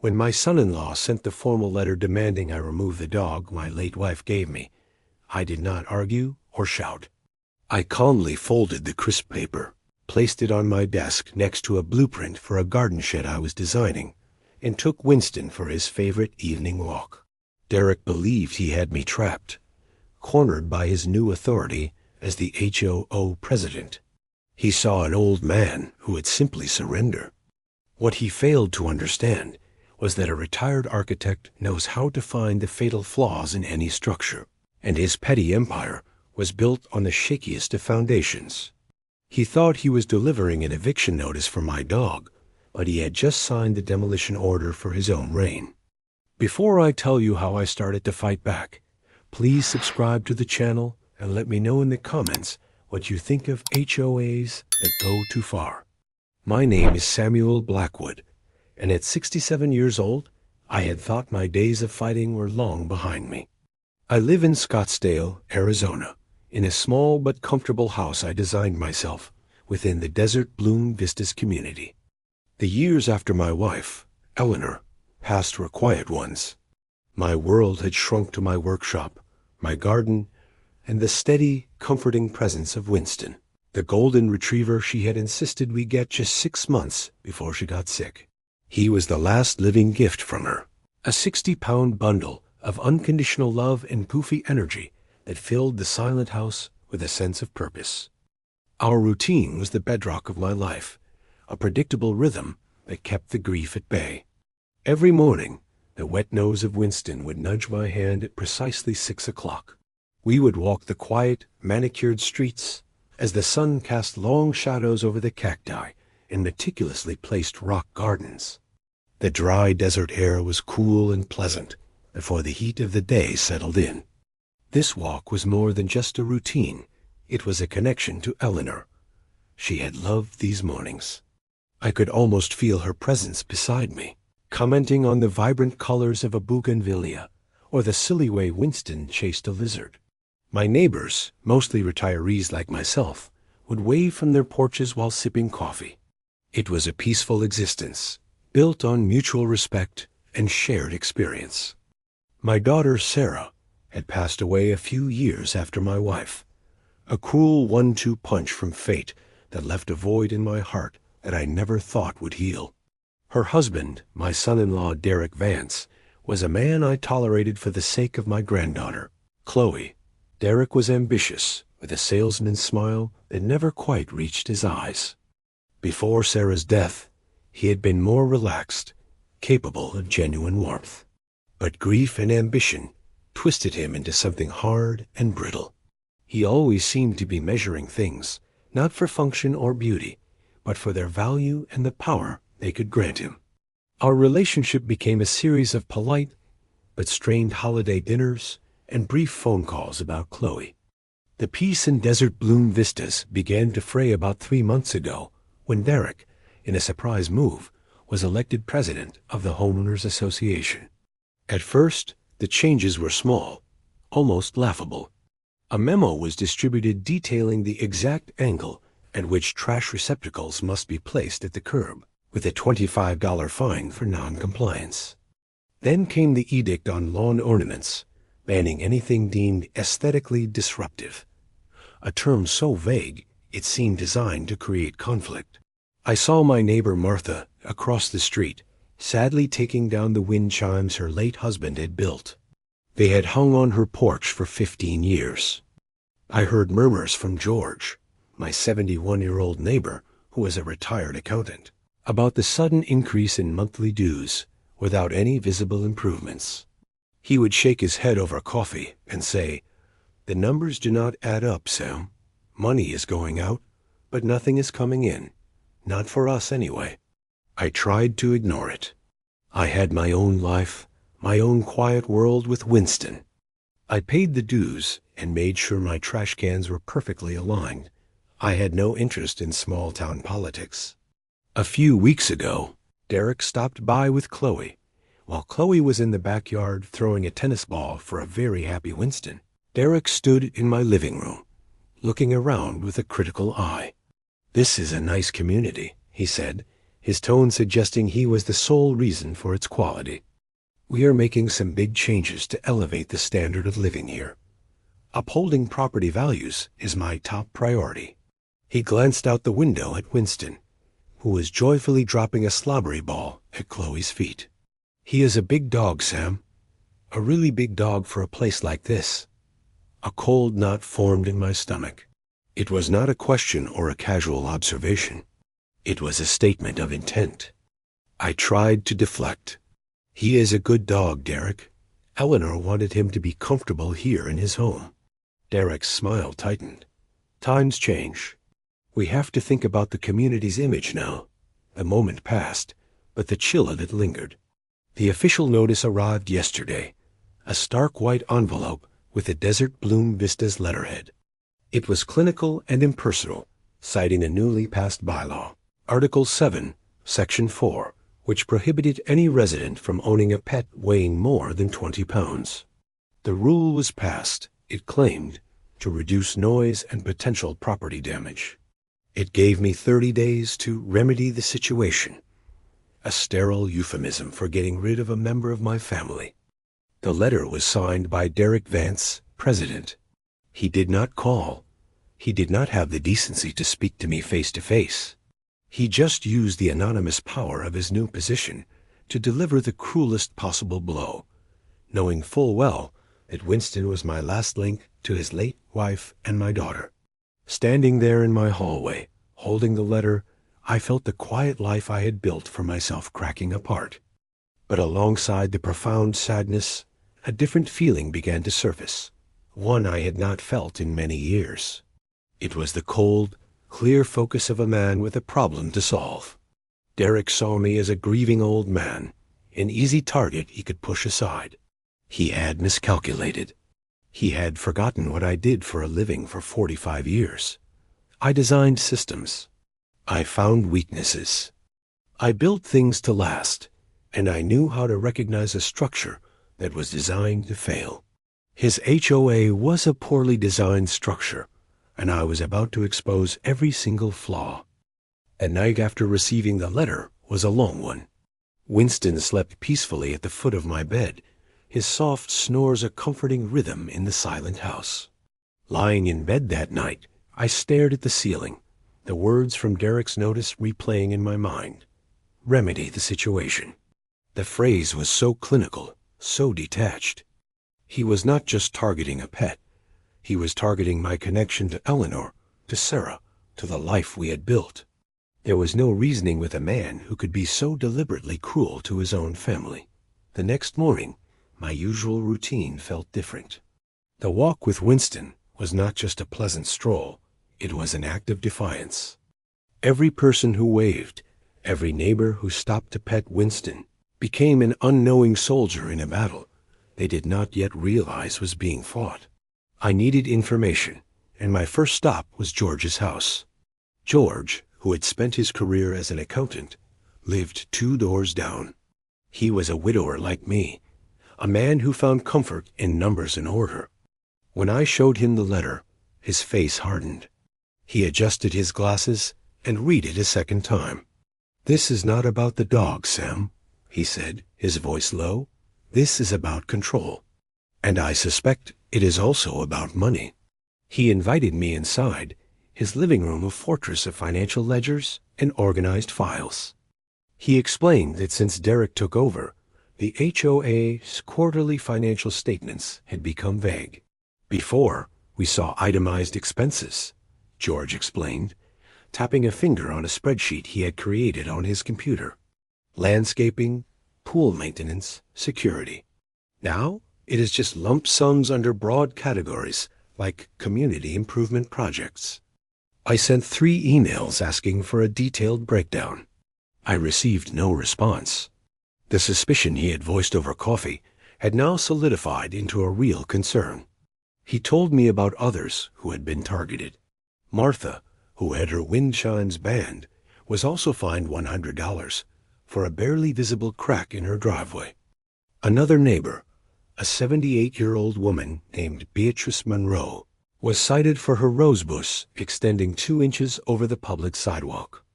When my son-in-law sent the formal letter demanding I remove the dog my late wife gave me, I did not argue or shout. I calmly folded the crisp paper, placed it on my desk next to a blueprint for a garden shed I was designing, and took Winston for his favorite evening walk. Derek believed he had me trapped, cornered by his new authority as the HOA president. He saw an old man who would simply surrender. What he failed to understand was that a retired architect knows how to find the fatal flaws in any structure, and his petty empire was built on the shakiest of foundations. He thought he was delivering an eviction notice for my dog, but he had just signed the demolition order for his own reign. Before I tell you how I started to fight back, please subscribe to the channel and let me know in the comments what you think of HOAs that go too far. My name is Samuel Blackwood, and at 67 years old, I had thought my days of fighting were long behind me. I live in Scottsdale, Arizona, in a small but comfortable house I designed myself within the Desert Bloom Vistas community. The years after my wife, Eleanor, passed were quiet ones. My world had shrunk to my workshop, my garden, and the steady, comforting presence of Winston, the golden retriever she had insisted we get just 6 months before she got sick. He was the last living gift from her, a 60-pound bundle of unconditional love and goofy energy that filled the silent house with a sense of purpose. Our routine was the bedrock of my life, a predictable rhythm that kept the grief at bay. Every morning, the wet nose of Winston would nudge my hand at precisely 6 o'clock. We would walk the quiet, manicured streets as the sun cast long shadows over the cacti in meticulously placed rock gardens. The dry desert air was cool and pleasant before the heat of the day settled in. This walk was more than just a routine. It was a connection to Eleanor. She had loved these mornings. I could almost feel her presence beside me, commenting on the vibrant colors of a bougainvillea or the silly way Winston chased a lizard. My neighbors, mostly retirees like myself, would wave from their porches while sipping coffee. It was a peaceful existence, built on mutual respect and shared experience. My daughter, Sarah, had passed away a few years after my wife, a cruel 1-2 punch from fate that left a void in my heart that I never thought would heal. Her husband, my son-in-law Derek Vance, was a man I tolerated for the sake of my granddaughter, Chloe. Derek was ambitious, with a salesman's smile that never quite reached his eyes. Before Sarah's death, he had been more relaxed, capable of genuine warmth. But grief and ambition twisted him into something hard and brittle. He always seemed to be measuring things, not for function or beauty, but for their value and the power they could grant him. Our relationship became a series of polite but strained holiday dinners and brief phone calls about Chloe. The peace in Desert Bloom Vistas began to fray about 3 months ago when Derek, in a surprise move, was elected president of the Homeowners Association. At first, the changes were small, almost laughable. A memo was distributed detailing the exact angle at which trash receptacles must be placed at the curb, with a $25 fine for non-compliance. Then came the edict on lawn ornaments, banning anything deemed aesthetically disruptive, a term so vague it seemed designed to create conflict. I saw my neighbor Martha, across the street, sadly taking down the wind chimes her late husband had built. They had hung on her porch for 15 years. I heard murmurs from George, my 71-year-old neighbor who was a retired accountant, about the sudden increase in monthly dues without any visible improvements. He would shake his head over coffee and say, "The numbers do not add up, Sam. Money is going out, but nothing is coming in. Not for us anyway." I tried to ignore it. I had my own life, my own quiet world with Winston. I paid the dues and made sure my trash cans were perfectly aligned. I had no interest in small-town politics. A few weeks ago, Derek stopped by with Chloe. While Chloe was in the backyard throwing a tennis ball for a very happy Winston, Derek stood in my living room, looking around with a critical eye. "This is a nice community," he said, his tone suggesting he was the sole reason for its quality. "We are making some big changes to elevate the standard of living here. Upholding property values is my top priority." He glanced out the window at Winston, who was joyfully dropping a slobbery ball at Chloe's feet. "He is a big dog, Sam. A really big dog for a place like this." A cold knot formed in my stomach. It was not a question or a casual observation. It was a statement of intent. I tried to deflect. "He is a good dog, Derek. Eleanor wanted him to be comfortable here in his home." Derek's smile tightened. "Times change. We have to think about the community's image now." The moment passed, but the chill of it lingered. The official notice arrived yesterday, a stark white envelope with the Desert Bloom Vistas letterhead. It was clinical and impersonal, citing a newly passed bylaw, Article 7, Section 4, which prohibited any resident from owning a pet weighing more than 20 pounds. The rule was passed, it claimed, to reduce noise and potential property damage. It gave me 30 days to remedy the situation, a sterile euphemism for getting rid of a member of my family. The letter was signed by Derek Vance, President. He did not call. He did not have the decency to speak to me face to face. He just used the anonymous power of his new position to deliver the cruelest possible blow, knowing full well that Winston was my last link to his late wife and my daughter. Standing there in my hallway, holding the letter, I felt the quiet life I had built for myself cracking apart. But alongside the profound sadness, a different feeling began to surface, one I had not felt in many years. It was the cold, clear focus of a man with a problem to solve. Derek saw me as a grieving old man, an easy target he could push aside. He had miscalculated. He had forgotten what I did for a living for 45 years. I designed systems. I found weaknesses. I built things to last, and I knew how to recognize a structure that was designed to fail. His HOA was a poorly designed structure, and I was about to expose every single flaw. A night after receiving the letter was a long one. Winston slept peacefully at the foot of my bed, his soft snores a comforting rhythm in the silent house. Lying in bed that night, I stared at the ceiling, the words from Derek's notice replaying in my mind. Remedy the situation. The phrase was so clinical, so detached. He was not just targeting a pet. He was targeting my connection to Eleanor, to Sarah, to the life we had built. There was no reasoning with a man who could be so deliberately cruel to his own family. The next morning, my usual routine felt different. The walk with Winston was not just a pleasant stroll. It was an act of defiance. Every person who waved, every neighbor who stopped to pet Winston, became an unknowing soldier in a battle they did not yet realize was being fought. I needed information, and my first stop was George's house. George, who had spent his career as an accountant, lived 2 doors down. He was a widower like me, a man who found comfort in numbers and order. When I showed him the letter, his face hardened. He adjusted his glasses and read it a second time. "This is not about the dog, Sam," he said, his voice low. "This is about control. And I suspect it is also about money." He invited me inside, his living room a fortress of financial ledgers and organized files. He explained that since Derek took over, the HOA's quarterly financial statements had become vague. "Before, we saw itemized expenses," George explained, tapping a finger on a spreadsheet he had created on his computer. "Landscaping, pool maintenance, security. Now, it is just lump sums under broad categories like community improvement projects." I sent 3 emails asking for a detailed breakdown. I received no response. The suspicion he had voiced over coffee had now solidified into a real concern. He told me about others who had been targeted. Martha, who had her wind chimes banned, was also fined $100 for a barely visible crack in her driveway. Another neighbor, a 78-year-old woman named Beatrice Monroe, was cited for her rose bush extending 2 inches over the public sidewalk.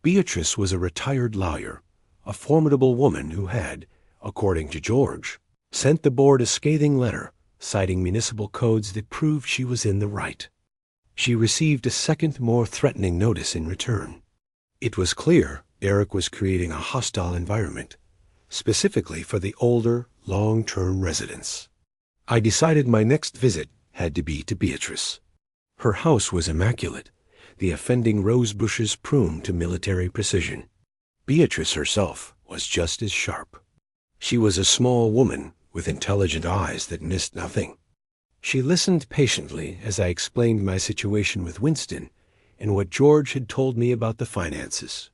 Beatrice was a retired lawyer, a formidable woman who had, according to George, sent the board a scathing letter citing municipal codes that proved she was in the right. She received a second, more threatening notice in return. It was clear Derek was creating a hostile environment, specifically for the older, long-term residents. I decided my next visit had to be to Beatrice. Her house was immaculate, the offending rose bushes pruned to military precision. Beatrice herself was just as sharp. She was a small woman with intelligent eyes that missed nothing. She listened patiently as I explained my situation with Winston and what George had told me about the finances.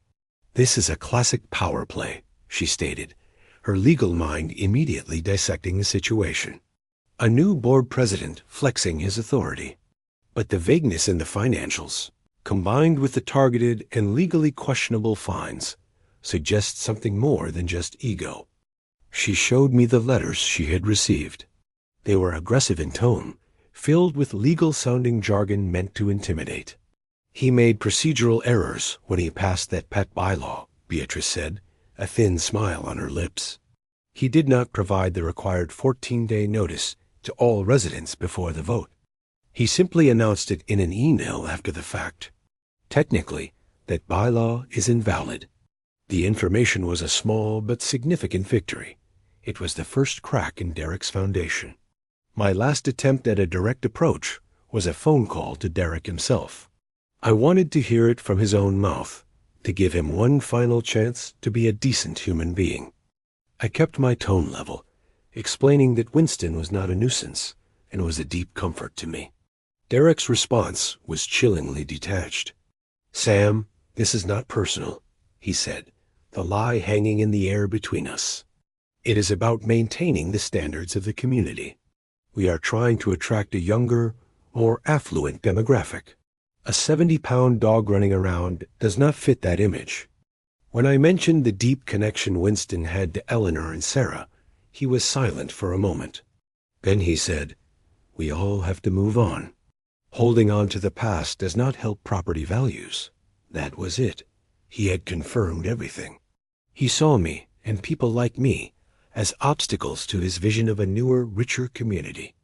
"This is a classic power play," she stated, her legal mind immediately dissecting the situation. A new board president flexing his authority. But the vagueness in the financials, combined with the targeted and legally questionable fines, suggests something more than just ego. She showed me the letters she had received. They were aggressive in tone, filled with legal-sounding jargon meant to intimidate. "He made procedural errors when he passed that pet bylaw," Beatrice said, a thin smile on her lips. "He did not provide the required 14-day notice to all residents before the vote. He simply announced it in an email after the fact. Technically, that bylaw is invalid." The information was a small but significant victory. It was the first crack in Derek's foundation. My last attempt at a direct approach was a phone call to Derek himself. I wanted to hear it from his own mouth, to give him one final chance to be a decent human being. I kept my tone level, explaining that Winston was not a nuisance and was a deep comfort to me. Derek's response was chillingly detached. "Sam, this is not personal," he said, the lie hanging in the air between us. "It is about maintaining the standards of the community. We are trying to attract a younger, more affluent demographic. A 70-pound dog running around does not fit that image." When I mentioned the deep connection Winston had to Eleanor and Sarah, he was silent for a moment. Then he said, "We all have to move on. Holding on to the past does not help property values." That was it. He had confirmed everything. He saw me, and people like me, as obstacles to his vision of a newer, richer community.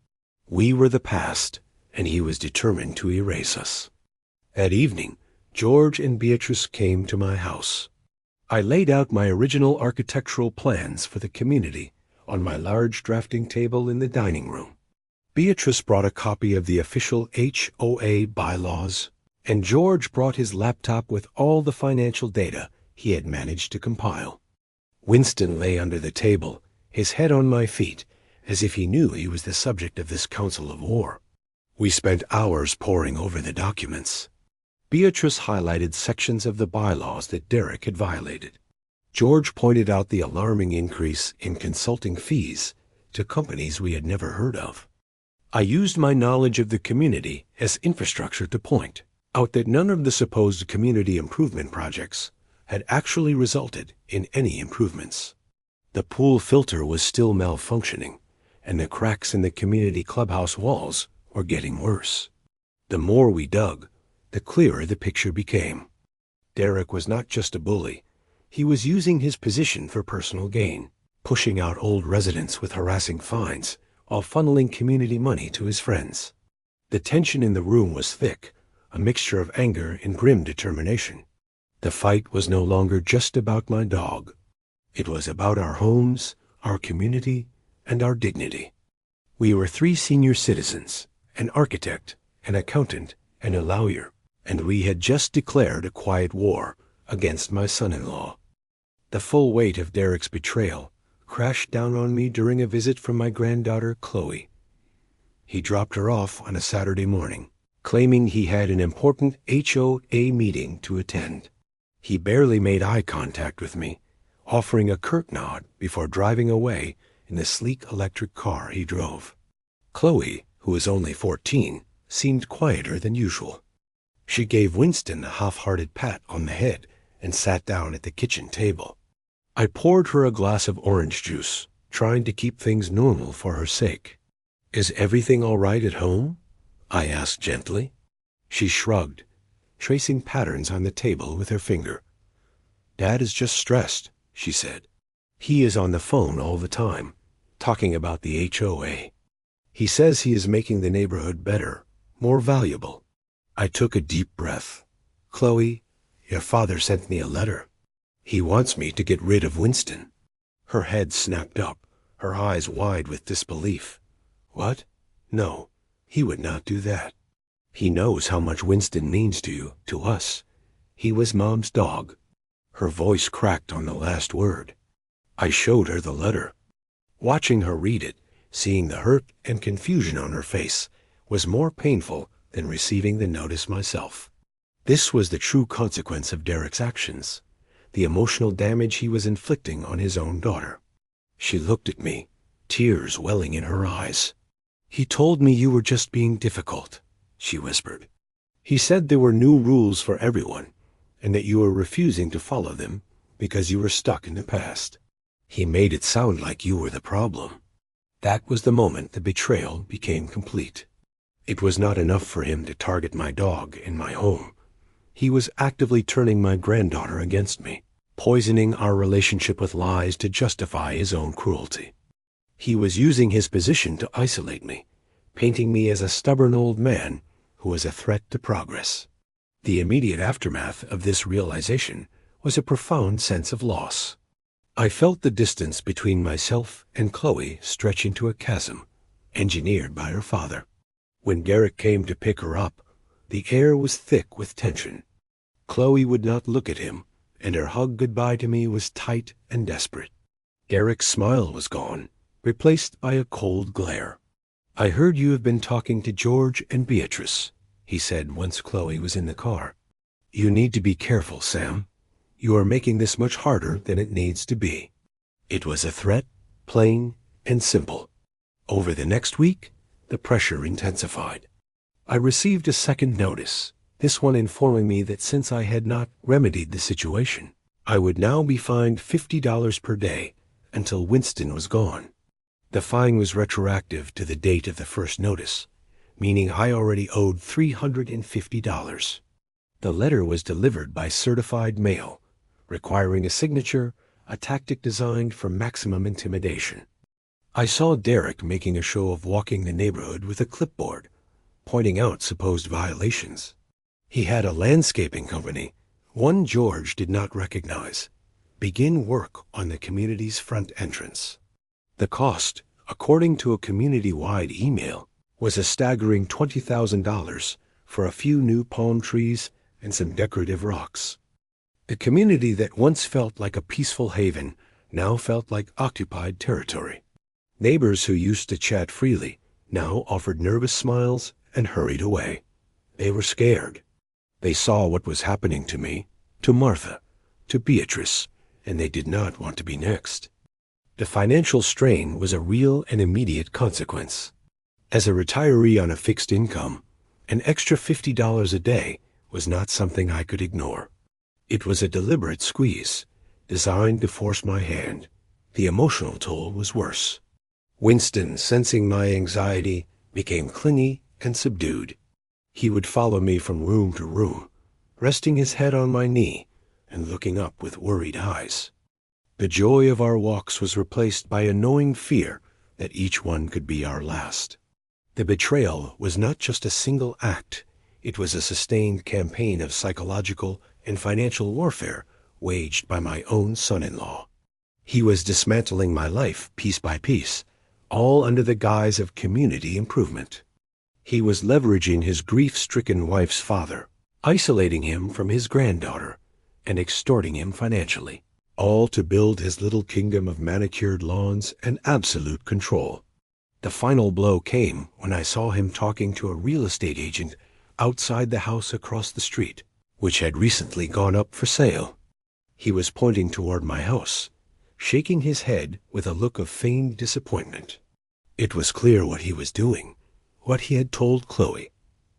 We were the past, and he was determined to erase us. That evening, George and Beatrice came to my house. I laid out my original architectural plans for the community on my large drafting table in the dining room. Beatrice brought a copy of the official HOA bylaws, and George brought his laptop with all the financial data he had managed to compile. Winston lay under the table, his head on my feet, as if he knew he was the subject of this council of war. We spent hours poring over the documents. Beatrice highlighted sections of the bylaws that Derek had violated. George pointed out the alarming increase in consulting fees to companies we had never heard of. I used my knowledge of the community as infrastructure to point out that none of the supposed community improvement projects had actually resulted in any improvements. The pool filter was still malfunctioning, and the cracks in the community clubhouse walls were getting worse. The more we dug, the clearer the picture became. Derek was not just a bully. He was using his position for personal gain, pushing out old residents with harassing fines while funneling community money to his friends. The tension in the room was thick, a mixture of anger and grim determination. The fight was no longer just about my dog. It was about our homes, our community, and our dignity. We were 3 senior citizens, an architect, an accountant, and a lawyer, and we had just declared a quiet war against my son-in-law. The full weight of Derek's betrayal crashed down on me during a visit from my granddaughter, Chloe. He dropped her off on a Saturday morning, claiming he had an important HOA meeting to attend. He barely made eye contact with me, offering a curt nod before driving away in the sleek electric car he drove. Chloe, who was only 14, seemed quieter than usual. She gave Winston a half-hearted pat on the head and sat down at the kitchen table. I poured her a glass of orange juice, trying to keep things normal for her sake. "Is everything all right at home?" I asked gently. She shrugged, tracing patterns on the table with her finger. "Dad is just stressed," she said. "He is on the phone all the time, talking about the HOA. He says he is making the neighborhood better, more valuable." I took a deep breath. "Chloe, your father sent me a letter. He wants me to get rid of Winston." Her head snapped up, her eyes wide with disbelief. "What? No, he would not do that. He knows how much Winston means to you, to us. He was Mom's dog." Her voice cracked on the last word. I showed her the letter. Watching her read it, seeing the hurt and confusion on her face, was more painful than receiving the notice myself. This was the true consequence of Derek's actions, the emotional damage he was inflicting on his own daughter. She looked at me, tears welling in her eyes. "He told me you were just being difficult," she whispered. "He said there were new rules for everyone, and that you were refusing to follow them because you were stuck in the past. He made it sound like you were the problem." That was the moment the betrayal became complete. It was not enough for him to target my dog and my home. He was actively turning my granddaughter against me, poisoning our relationship with lies to justify his own cruelty. He was using his position to isolate me, painting me as a stubborn old man who was a threat to progress. The immediate aftermath of this realization was a profound sense of loss. I felt the distance between myself and Chloe stretch into a chasm, engineered by her father. When Derek came to pick her up, the air was thick with tension. Chloe would not look at him, and her hug goodbye to me was tight and desperate. Derek's smile was gone, replaced by a cold glare. "I heard you have been talking to George and Beatrice," he said once Chloe was in the car. "You need to be careful, Sam. You are making this much harder than it needs to be." It was a threat, plain and simple. Over the next week, the pressure intensified. I received a second notice, this one informing me that since I had not remedied the situation, I would now be fined $50 per day until Winston was gone. The fine was retroactive to the date of the first notice, meaning I already owed $350. The letter was delivered by certified mail, requiring a signature, a tactic designed for maximum intimidation. I saw Derek making a show of walking the neighborhood with a clipboard, pointing out supposed violations. He had a landscaping company, one George did not recognize, begin work on the community's front entrance. The cost, according to a community-wide email, was a staggering $20,000 for a few new palm trees and some decorative rocks. The community that once felt like a peaceful haven now felt like occupied territory. Neighbors who used to chat freely now offered nervous smiles and hurried away. They were scared. They saw what was happening to me, to Martha, to Beatrice, and they did not want to be next. The financial strain was a real and immediate consequence. As a retiree on a fixed income, an extra $50 a day was not something I could ignore. It was a deliberate squeeze, designed to force my hand. The emotional toll was worse. Winston, sensing my anxiety, became clingy and subdued. He would follow me from room to room, resting his head on my knee and looking up with worried eyes. The joy of our walks was replaced by a knowing fear that each one could be our last. The betrayal was not just a single act, it was a sustained campaign of psychological and financial warfare waged by my own son-in-law. He was dismantling my life piece by piece, all under the guise of community improvement. He was leveraging his grief-stricken wife's father, isolating him from his granddaughter, and extorting him financially, all to build his little kingdom of manicured lawns and absolute control. The final blow came when I saw him talking to a real estate agent outside the house across the street, which had recently gone up for sale. He was pointing toward my house, shaking his head with a look of feigned disappointment. It was clear what he was doing, what he had told Chloe.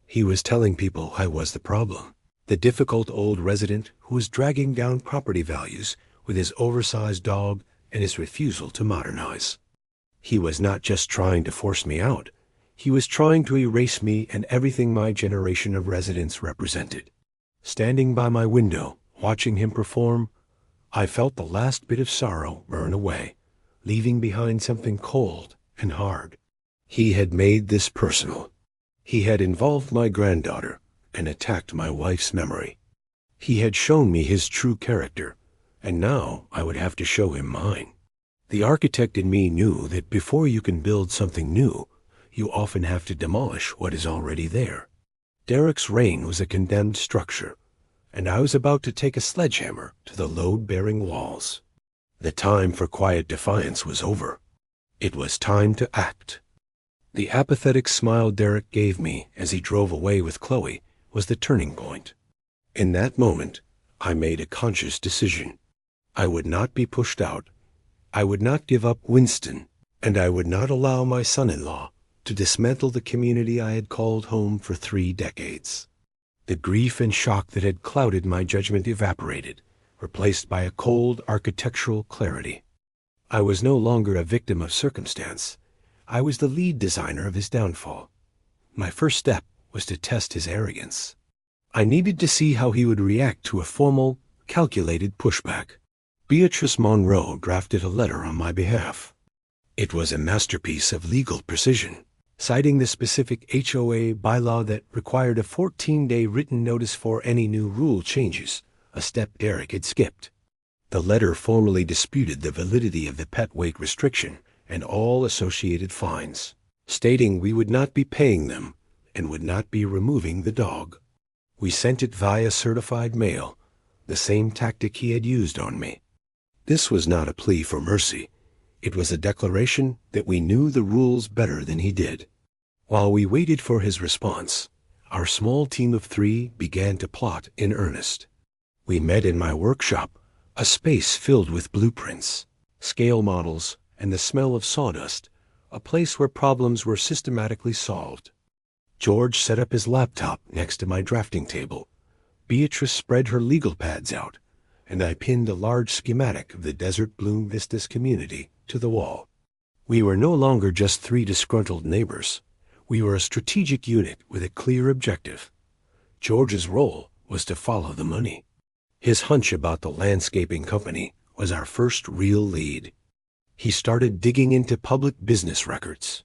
He was telling people I was the problem, the difficult old resident who was dragging down property values with his oversized dog and his refusal to modernize. He was not just trying to force me out. He was trying to erase me and everything my generation of residents represented. Standing by my window, watching him perform, I felt the last bit of sorrow burn away, leaving behind something cold and hard. He had made this personal. He had involved my granddaughter and attacked my wife's memory. He had shown me his true character, and now I would have to show him mine. The architect in me knew that before you can build something new, you often have to demolish what is already there. Derek's reign was a condemned structure, and I was about to take a sledgehammer to the load-bearing walls. The time for quiet defiance was over. It was time to act. The apathetic smile Derek gave me as he drove away with Chloe was the turning point. In that moment, I made a conscious decision. I would not be pushed out. I would not give up Winston, and I would not allow my son-in-law to dismantle the community I had called home for 3 decades. The grief and shock that had clouded my judgment evaporated, replaced by a cold architectural clarity. I was no longer a victim of circumstance. I was the lead designer of his downfall. My first step was to test his arrogance. I needed to see how he would react to a formal, calculated pushback. Beatrice Monroe drafted a letter on my behalf. It was a masterpiece of legal precision, citing the specific HOA bylaw that required a 14-day written notice for any new rule changes, a step Derek had skipped. The letter formally disputed the validity of the pet weight restriction and all associated fines, stating we would not be paying them and would not be removing the dog. We sent it via certified mail, the same tactic he had used on me. This was not a plea for mercy. It was a declaration that we knew the rules better than he did. While we waited for his response, our small team of 3 began to plot in earnest. We met in my workshop, a space filled with blueprints, scale models, and the smell of sawdust, a place where problems were systematically solved. George set up his laptop next to my drafting table. Beatrice spread her legal pads out, and I pinned a large schematic of the Desert Bloom Vistas community to the wall. We were no longer just 3 disgruntled neighbors. We were a strategic unit with a clear objective. George's role was to follow the money. His hunch about the landscaping company was our first real lead. He started digging into public business records.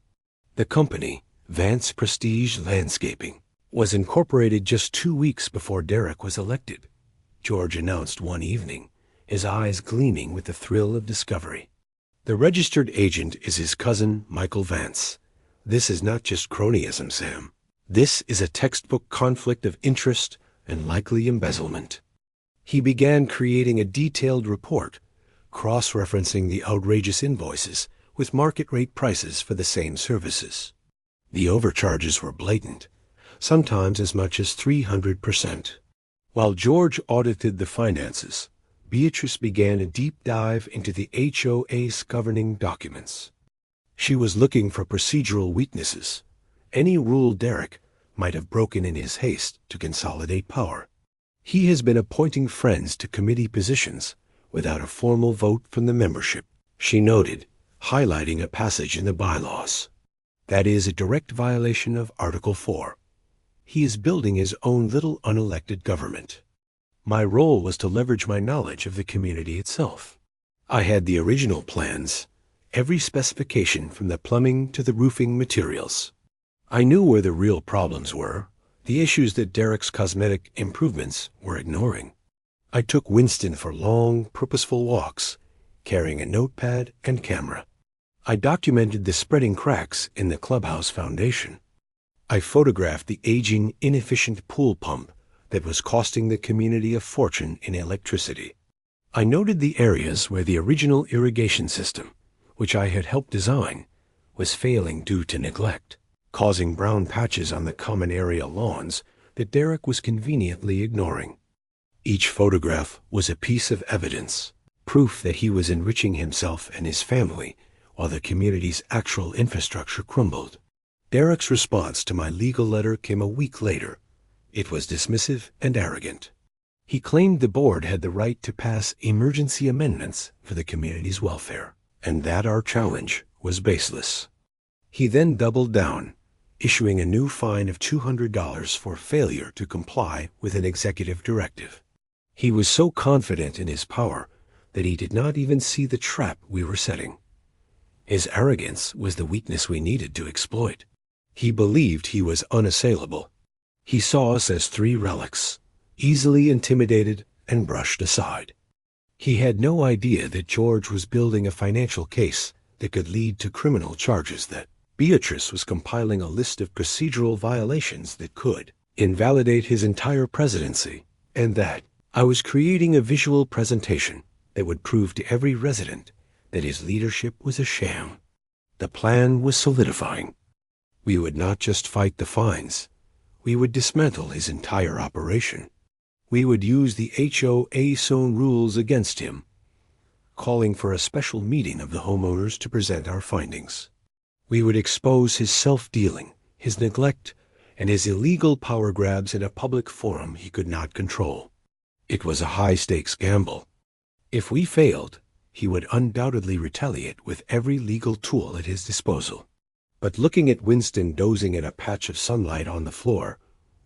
The company, Vance Prestige Landscaping, was incorporated just 2 weeks before Derek was elected. George announced one evening, his eyes gleaming with the thrill of discovery. The registered agent is his cousin, Michael Vance. This is not just cronyism, Sam. This is a textbook conflict of interest and likely embezzlement. He began creating a detailed report, cross-referencing the outrageous invoices with market rate prices for the same services. The overcharges were blatant, sometimes as much as 300%. While George audited the finances, Beatrice began a deep dive into the HOA's governing documents. She was looking for procedural weaknesses, any rule Derek might have broken in his haste to consolidate power. He has been appointing friends to committee positions without a formal vote from the membership, she noted, highlighting a passage in the bylaws. That is a direct violation of Article 4. He is building his own little unelected government. My role was to leverage my knowledge of the community itself. I had the original plans, every specification from the plumbing to the roofing materials. I knew where the real problems were, the issues that Derek's cosmetic improvements were ignoring. I took Winston for long, purposeful walks, carrying a notepad and camera. I documented the spreading cracks in the clubhouse foundation. I photographed the aging, inefficient pool pump that was costing the community a fortune in electricity. I noted the areas where the original irrigation system, which I had helped design, was failing due to neglect, causing brown patches on the common area lawns that Derek was conveniently ignoring. Each photograph was a piece of evidence, proof that he was enriching himself and his family while the community's actual infrastructure crumbled. Derek's response to my legal letter came a week later. It was dismissive and arrogant. He claimed the board had the right to pass emergency amendments for the community's welfare, and that our challenge was baseless. He then doubled down, issuing a new fine of $200 for failure to comply with an executive directive. He was so confident in his power that he did not even see the trap we were setting. His arrogance was the weakness we needed to exploit. He believed he was unassailable. He saw us as three relics, easily intimidated and brushed aside. He had no idea that George was building a financial case that could lead to criminal charges, that Beatrice was compiling a list of procedural violations that could invalidate his entire presidency, and that I was creating a visual presentation that would prove to every resident that his leadership was a sham. The plan was solidifying. We would not just fight the fines. We would dismantle his entire operation. We would use the HOA zone rules against him, calling for a special meeting of the homeowners to present our findings. We would expose his self-dealing, his neglect, and his illegal power grabs in a public forum he could not control. It was a high-stakes gamble. If we failed, he would undoubtedly retaliate with every legal tool at his disposal. But looking at Winston dozing in a patch of sunlight on the floor,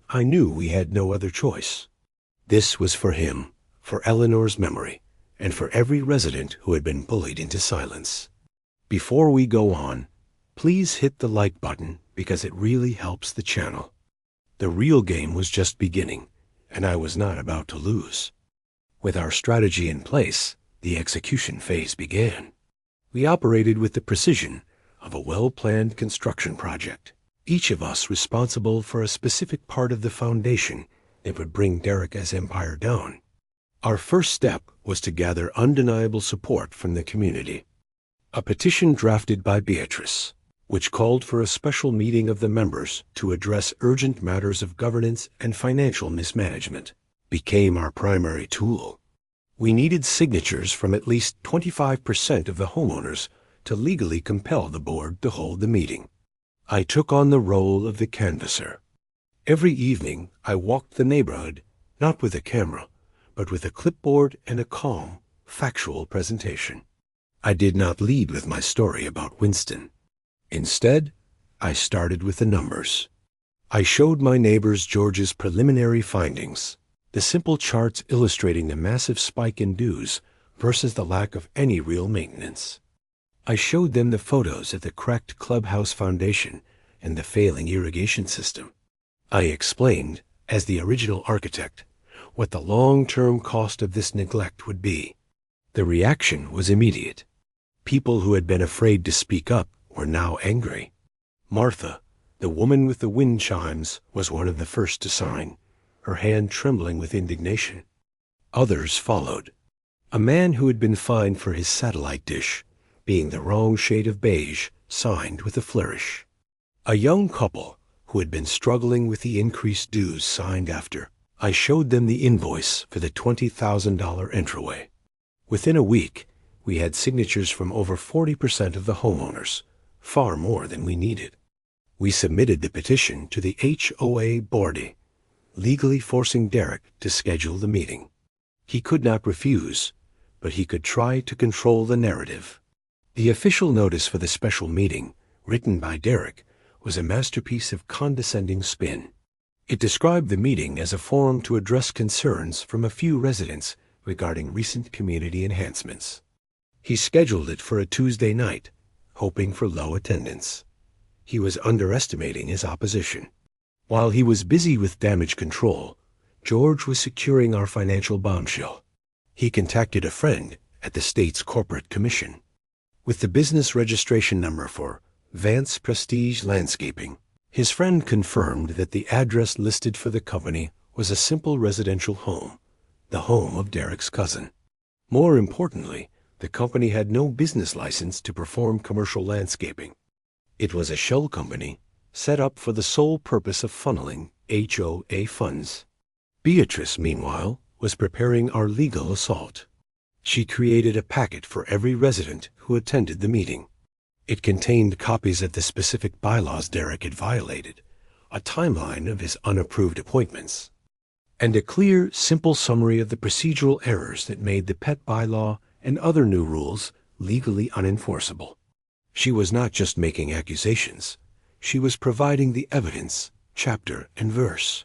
I knew we had no other choice. This was for him, for Eleanor's memory, and for every resident who had been bullied into silence. Before we go on, please hit the like button because it really helps the channel. The real game was just beginning, and I was not about to lose. With our strategy in place, the execution phase began. We operated with the precision of a well-planned construction project, each of us responsible for a specific part of the foundation that would bring Derek's empire down. Our first step was to gather undeniable support from the community. A petition drafted by Beatrice, which called for a special meeting of the members to address urgent matters of governance and financial mismanagement, became our primary tool. We needed signatures from at least 25% of the homeowners to legally compel the board to hold the meeting. I took on the role of the canvasser. Every evening I walked the neighborhood, not with a camera, but with a clipboard and a calm, factual presentation. I did not lead with my story about Winston. Instead, I started with the numbers. I showed my neighbors George's preliminary findings, the simple charts illustrating the massive spike in dues versus the lack of any real maintenance. I showed them the photos of the cracked clubhouse foundation and the failing irrigation system. I explained, as the original architect, what the long-term cost of this neglect would be. The reaction was immediate. People who had been afraid to speak up were now angry. Martha, the woman with the wind chimes, was one of the first to sign, her hand trembling with indignation. Others followed. A man who had been fined for his satellite dish, being the wrong shade of beige, signed with a flourish. A young couple who had been struggling with the increased dues signed after. I showed them the invoice for the $20,000 entryway. Within a week, we had signatures from over 40% of the homeowners, far more than we needed. We submitted the petition to the HOA board, legally forcing Derek to schedule the meeting. He could not refuse, but he could try to control the narrative. The official notice for the special meeting, written by Derek, was a masterpiece of condescending spin. It described the meeting as a forum to address concerns from a few residents regarding recent community enhancements. He scheduled it for a Tuesday night, hoping for low attendance. He was underestimating his opposition. While he was busy with damage control, George was securing our financial bombshell. He contacted a friend at the state's corporate commission. With the business registration number for Vance Prestige Landscaping, his friend confirmed that the address listed for the company was a simple residential home, the home of Derek's cousin. More importantly, the company had no business license to perform commercial landscaping. It was a shell company set up for the sole purpose of funneling HOA funds. Beatrice, meanwhile, was preparing our legal assault. She created a packet for every resident who attended the meeting. It contained copies of the specific bylaws Derek had violated, a timeline of his unapproved appointments, and a clear, simple summary of the procedural errors that made the pet bylaw and other new rules legally unenforceable. She was not just making accusations. She was providing the evidence, chapter and verse.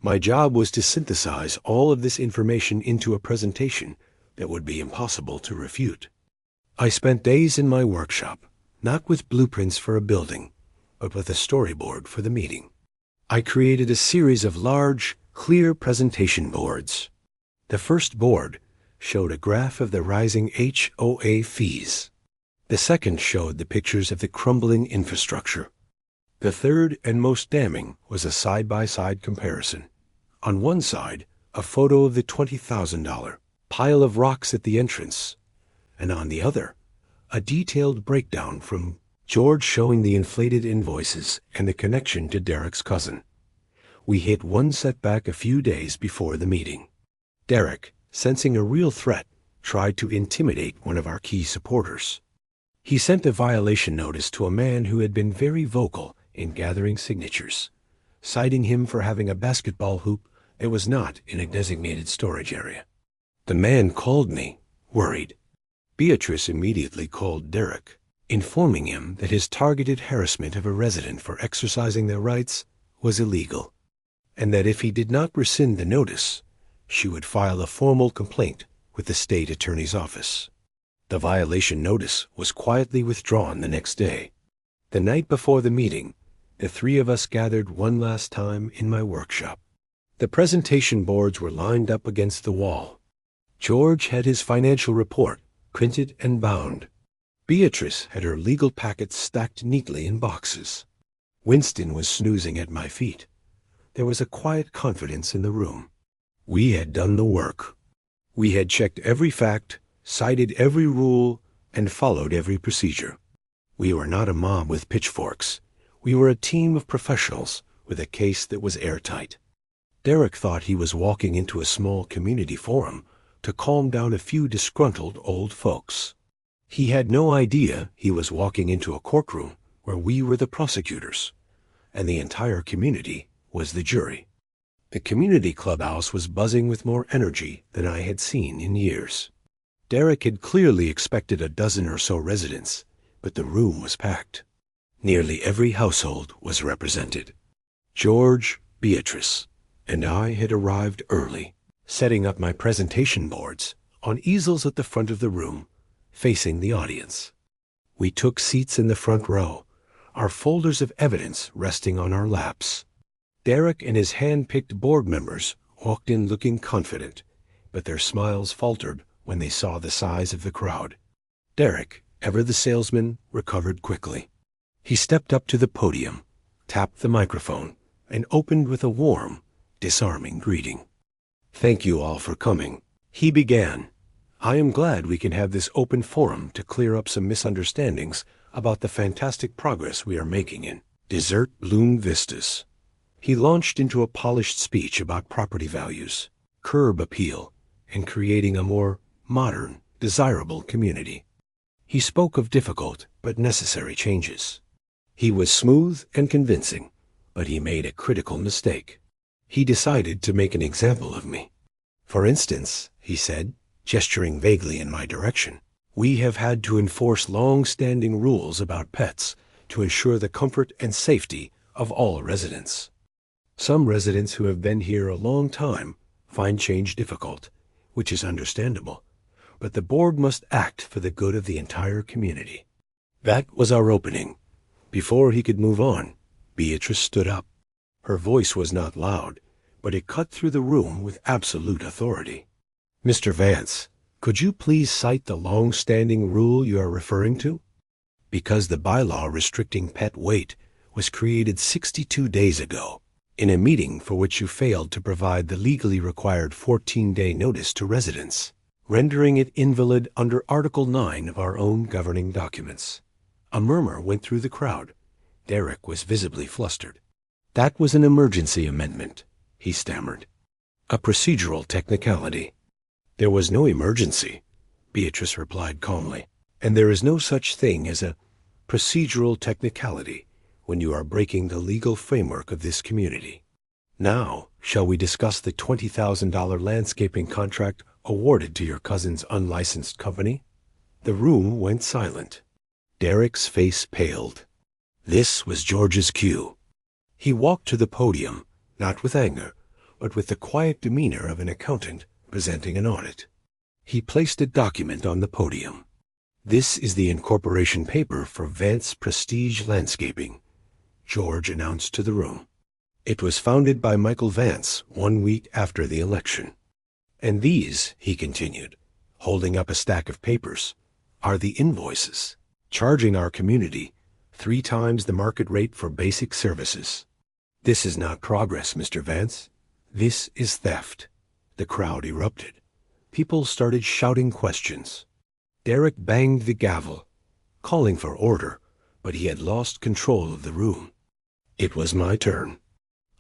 My job was to synthesize all of this information into a presentation that would be impossible to refute. I spent days in my workshop, not with blueprints for a building, but with a storyboard for the meeting. I created a series of large, clear presentation boards. The first board showed a graph of the rising HOA fees. The second showed the pictures of the crumbling infrastructure. The third and most damning was a side-by-side comparison. On one side, a photo of the $20,000 pile of rocks at the entrance, and on the other, a detailed breakdown from George showing the inflated invoices and the connection to Derek's cousin. We hit one setback a few days before the meeting. Derek, sensing a real threat, tried to intimidate one of our key supporters. He sent a violation notice to a man who had been very vocal in gathering signatures, citing him for having a basketball hoop that was not in a designated storage area. The man called me, worried. Beatrice immediately called Derek, informing him that his targeted harassment of a resident for exercising their rights was illegal, and that if he did not rescind the notice, she would file a formal complaint with the state attorney's office. The violation notice was quietly withdrawn the next day. The night before the meeting, the three of us gathered one last time in my workshop. The presentation boards were lined up against the wall. George had his financial report printed and bound. Beatrice had her legal packets stacked neatly in boxes. Winston was snoozing at my feet. There was a quiet confidence in the room. We had done the work. We had checked every fact, cited every rule, and followed every procedure. We were not a mob with pitchforks. We were a team of professionals with a case that was airtight. Derek thought he was walking into a small community forum to calm down a few disgruntled old folks. He had no idea he was walking into a courtroom where we were the prosecutors, and the entire community was the jury. The community clubhouse was buzzing with more energy than I had seen in years. Derek had clearly expected a dozen or so residents, but the room was packed. Nearly every household was represented. George, Beatrice, and I had arrived early, setting up my presentation boards on easels at the front of the room, facing the audience. We took seats in the front row, our folders of evidence resting on our laps. Derek and his hand-picked board members walked in looking confident, but their smiles faltered when they saw the size of the crowd. Derek, ever the salesman, recovered quickly. He stepped up to the podium, tapped the microphone, and opened with a warm, disarming greeting. "Thank you all for coming," he began. "I am glad we can have this open forum to clear up some misunderstandings about the fantastic progress we are making in Desert Bloom Vistas." He launched into a polished speech about property values, curb appeal, and creating a more modern, desirable community. He spoke of difficult but necessary changes. He was smooth and convincing, but he made a critical mistake. He decided to make an example of me. "For instance," he said, gesturing vaguely in my direction, "we have had to enforce long-standing rules about pets to ensure the comfort and safety of all residents. Some residents who have been here a long time find change difficult, which is understandable, but the board must act for the good of the entire community." That was our opening. Before he could move on, Beatrice stood up. Her voice was not loud, but it cut through the room with absolute authority. "Mr. Vance, could you please cite the long-standing rule you are referring to?" Because the bylaw restricting pet weight was created 62 days ago, in a meeting for which you failed to provide the legally required 14-day notice to residents, rendering it invalid under Article 9 of our own governing documents. A murmur went through the crowd. Derek was visibly flustered. "That was an emergency amendment," he stammered. "A procedural technicality." "There was no emergency," Beatrice replied calmly, "and there is no such thing as a procedural technicality when you are breaking the legal framework of this community. Now, shall we discuss the $20,000 landscaping contract awarded to your cousin's unlicensed company?" The room went silent. Derek's face paled. This was George's cue. He walked to the podium, not with anger, but with the quiet demeanor of an accountant presenting an audit. He placed a document on the podium. "This is the incorporation paper for Vance Prestige Landscaping," George announced to the room. "It was founded by Michael Vance 1 week after the election. And these," he continued, holding up a stack of papers, "are the invoices, charging our community 3 times the market rate for basic services. This is not progress, Mr. Vance. This is theft." The crowd erupted. People started shouting questions. Derek banged the gavel, calling for order, but he had lost control of the room. It was my turn.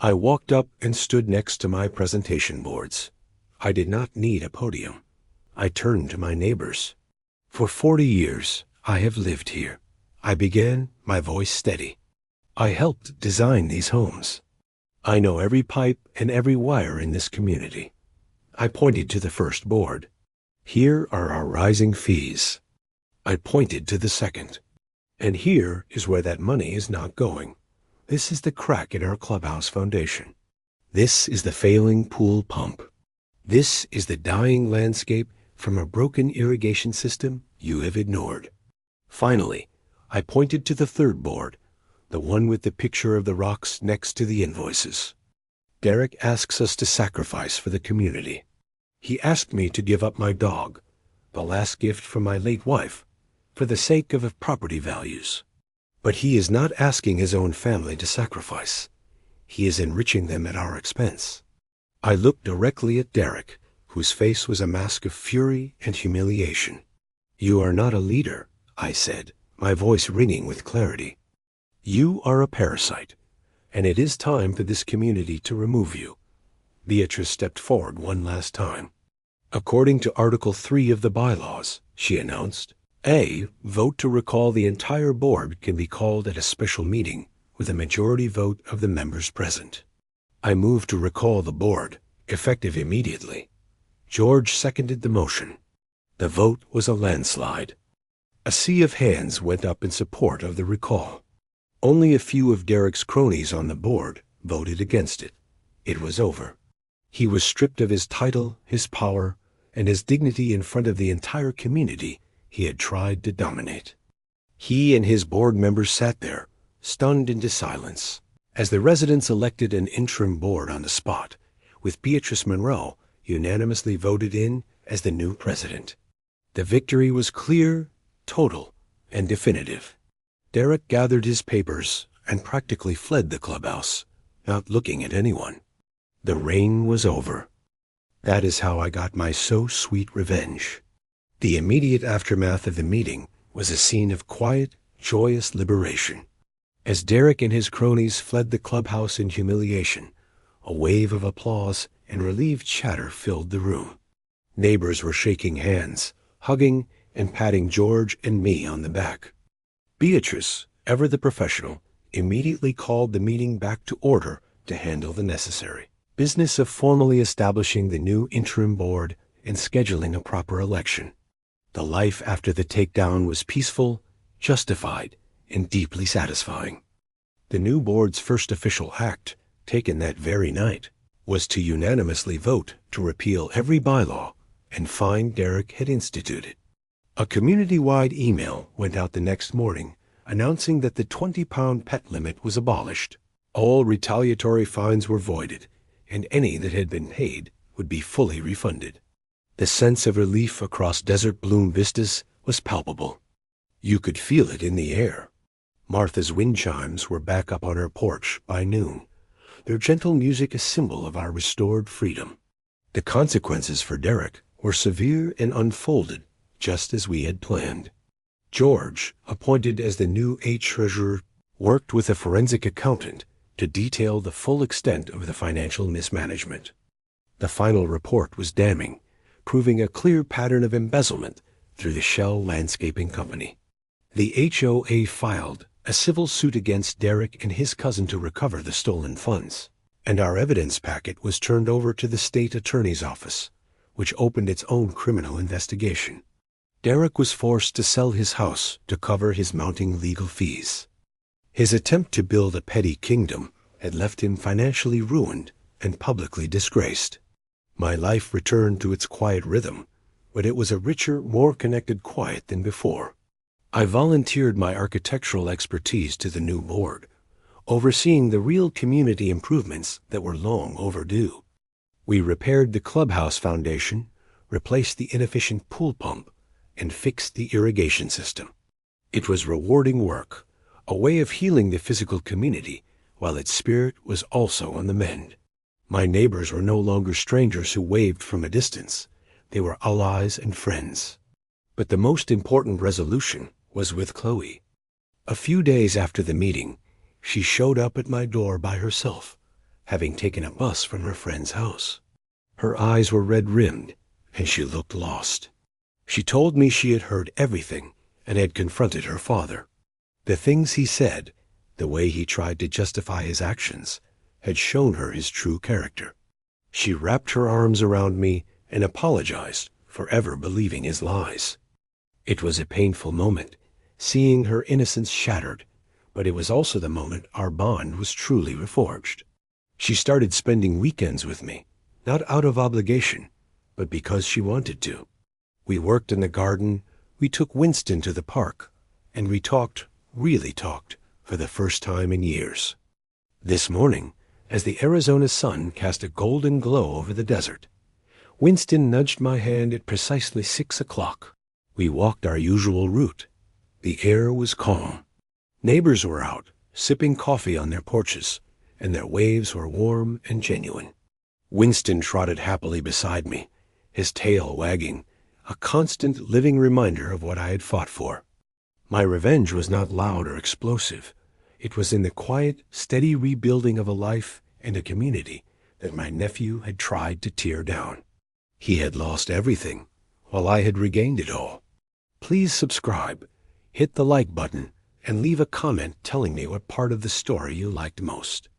I walked up and stood next to my presentation boards. I did not need a podium. I turned to my neighbors. "For 40 years, I have lived here." I began, my voice steady. "I helped design these homes. I know every pipe and every wire in this community." I pointed to the first board. "Here are our rising fees." I pointed to the second. "And here is where that money is not going. This is the crack in our clubhouse foundation. This is the failing pool pump. This is the dying landscape from a broken irrigation system you have ignored." Finally, I pointed to the third board, the one with the picture of the rocks next to the invoices. "Derek asks us to sacrifice for the community. He asked me to give up my dog, the last gift from my late wife, for the sake of property values. But he is not asking his own family to sacrifice. He is enriching them at our expense." I looked directly at Derek, whose face was a mask of fury and humiliation. "You are not a leader," I said, my voice ringing with clarity. "You are a parasite, and it is time for this community to remove you." Beatrice stepped forward one last time. "According to Article 3 of the bylaws," she announced, "A, vote to recall the entire board can be called at a special meeting with a majority vote of the members present." I moved to recall the board, effective immediately. George seconded the motion. The vote was a landslide. A sea of hands went up in support of the recall. Only a few of Derek's cronies on the board voted against it. It was over. He was stripped of his title, his power, and his dignity in front of the entire community he had tried to dominate. He and his board members sat there, stunned into silence, as the residents elected an interim board on the spot, with Beatrice Monroe unanimously voted in as the new president. The victory was clear, total, and definitive. Derek gathered his papers and practically fled the clubhouse, not looking at anyone. The reign was over. That is how I got my so-sweet revenge. The immediate aftermath of the meeting was a scene of quiet, joyous liberation. As Derek and his cronies fled the clubhouse in humiliation, a wave of applause and relieved chatter filled the room. Neighbors were shaking hands, hugging, and patting George and me on the back. Beatrice, ever the professional, immediately called the meeting back to order to handle the necessary business of formally establishing the new interim board and scheduling a proper election. The life after the takedown was peaceful, justified, and deeply satisfying. The new board's first official act, taken that very night, was to unanimously vote to repeal every bylaw and fine Derek had instituted. A community-wide email went out the next morning announcing that the 20-pound pet limit was abolished. All retaliatory fines were voided, and any that had been paid would be fully refunded. The sense of relief across desert bloom vistas was palpable. You could feel it in the air. Martha's wind chimes were back up on her porch by noon, their gentle music a symbol of our restored freedom. The consequences for Derek were severe and unfolded just as we had planned. George, appointed as the new treasurer, worked with a forensic accountant to detail the full extent of the financial mismanagement. The final report was damning, proving a clear pattern of embezzlement through the Shell Landscaping Company. The HOA filed a civil suit against Derek and his cousin to recover the stolen funds, and our evidence packet was turned over to the state attorney's office, which opened its own criminal investigation. Derek was forced to sell his house to cover his mounting legal fees. His attempt to build a petty kingdom had left him financially ruined and publicly disgraced. My life returned to its quiet rhythm, but it was a richer, more connected quiet than before. I volunteered my architectural expertise to the new board, overseeing the real community improvements that were long overdue. We repaired the clubhouse foundation, replaced the inefficient pool pump, and fixed the irrigation system. It was rewarding work, a way of healing the physical community, while its spirit was also on the mend. My neighbors were no longer strangers who waved from a distance. They were allies and friends. But the most important resolution was with Chloe. A few days after the meeting, she showed up at my door by herself, having taken a bus from her friend's house. Her eyes were red-rimmed, and she looked lost. She told me she had heard everything and had confronted her father. The things he said, the way he tried to justify his actions, had shown her his true character. She wrapped her arms around me and apologized for ever believing his lies. It was a painful moment, seeing her innocence shattered, but it was also the moment our bond was truly reforged. She started spending weekends with me, not out of obligation, but because she wanted to. We worked in the garden, we took Winston to the park, and we talked, really talked, for the first time in years. This morning, as the Arizona sun cast a golden glow over the desert, Winston nudged my hand at precisely 6 o'clock. We walked our usual route. The air was calm. Neighbors were out, sipping coffee on their porches, and their waves were warm and genuine. Winston trotted happily beside me, his tail wagging, a constant living reminder of what I had fought for. My revenge was not loud or explosive. It was in the quiet, steady rebuilding of a life and a community that my nephew had tried to tear down. He had lost everything, while I had regained it all. Please subscribe, hit the like button, and leave a comment telling me what part of the story you liked most.